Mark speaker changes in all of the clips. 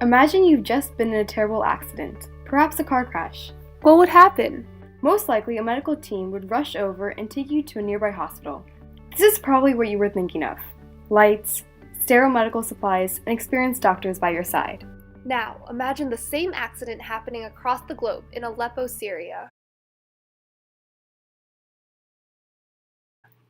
Speaker 1: Imagine you've just been in a terrible accident, perhaps a car crash. What would happen? Most likely, a medical team would rush over and take you to a nearby hospital. This is probably what you were thinking of. Lights, sterile medical supplies, and experienced doctors by your side.
Speaker 2: Now, imagine the same accident happening across the globe in Aleppo, Syria.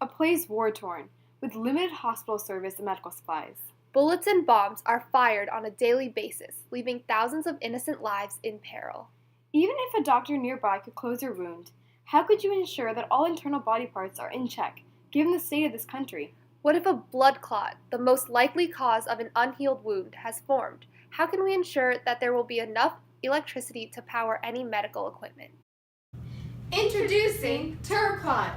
Speaker 1: A place war-torn, with limited hospital service and medical supplies.
Speaker 2: Bullets and bombs are fired on a daily basis, leaving thousands of innocent lives in peril.
Speaker 1: Even if a doctor nearby could close your wound, how could you ensure that all internal body parts are in check, given the state of this country?
Speaker 2: What if a blood clot, the most likely cause of an unhealed wound, has formed? How can we ensure that there will be enough electricity to power any medical equipment?
Speaker 3: Introducing Turbclot.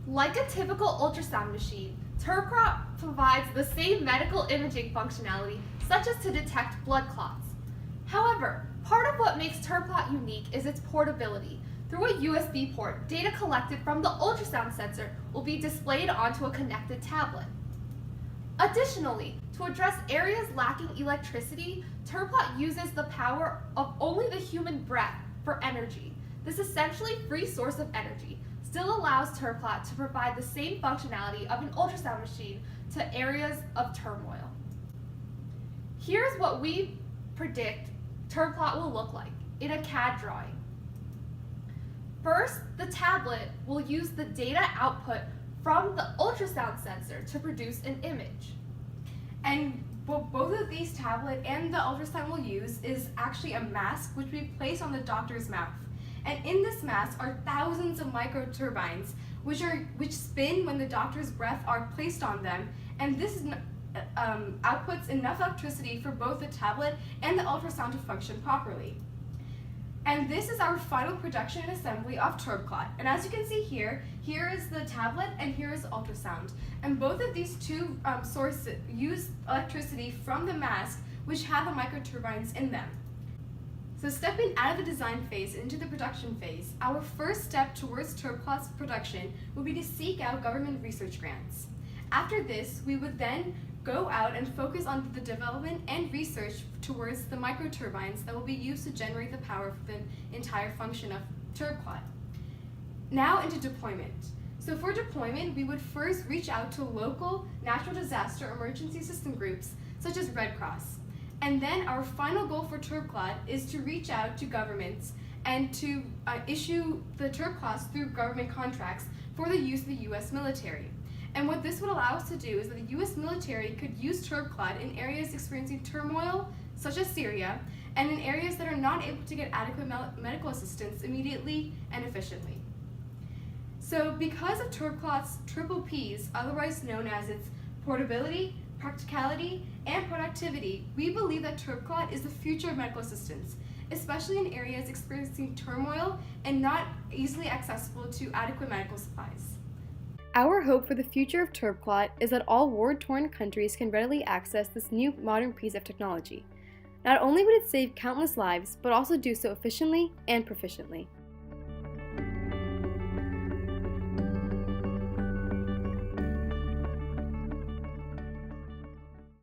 Speaker 2: Like a typical ultrasound machine, Turbclot provides the same medical imaging functionality, such as to detect blood clots. However, part of what makes Turbclot unique is its portability. Through a USB port, data collected from the ultrasound sensor will be displayed onto a connected tablet. Additionally, to address areas lacking electricity, Turbclot uses the power of only the human breath for energy. This essentially free source of energy still allows Turbclot to provide the same functionality of an ultrasound machine to areas of turmoil. Here's what we predict Turbclot will look like in a CAD drawing. First, the tablet will use the data output from the ultrasound sensor to produce an image.
Speaker 3: And what both of these tablet and the ultrasound will use is actually a mask which we place on the doctor's mouth. And in this mask are thousands of microturbines which spin when the doctor's breath are placed on them, and this outputs enough electricity for both the tablet and the ultrasound to function properly. And this is our final production and assembly of Turbclot. And as you can see here is the tablet and here is the ultrasound. And both of these two sources use electricity from the mask, which have the microturbines in them. So stepping out of the design phase into the production phase, our first step towards Turbclot's production would be to seek out government research grants. After this, we would then go out and focus on the development and research towards the microturbines that will be used to generate the power for the entire function of Turbclot. Now into deployment. So for deployment, we would first reach out to local natural disaster emergency system groups such as Red Cross. And then our final goal for Turbclot is to reach out to governments and to issue the Turbclots through government contracts for the use of the U.S. military. And what this would allow us to do is that the U.S. military could use Turbclot in areas experiencing turmoil, such as Syria, and in areas that are not able to get adequate medical assistance immediately and efficiently. So because of Turbclot's triple Ps, otherwise known as its portability, practicality, and productivity, we believe that Turbclot is the future of medical assistance, especially in areas experiencing turmoil and not easily accessible to adequate medical supplies.
Speaker 1: Our hope for the future of Turbclot is that all war-torn countries can readily access this new modern piece of technology. Not only would it save countless lives, but also do so efficiently and proficiently.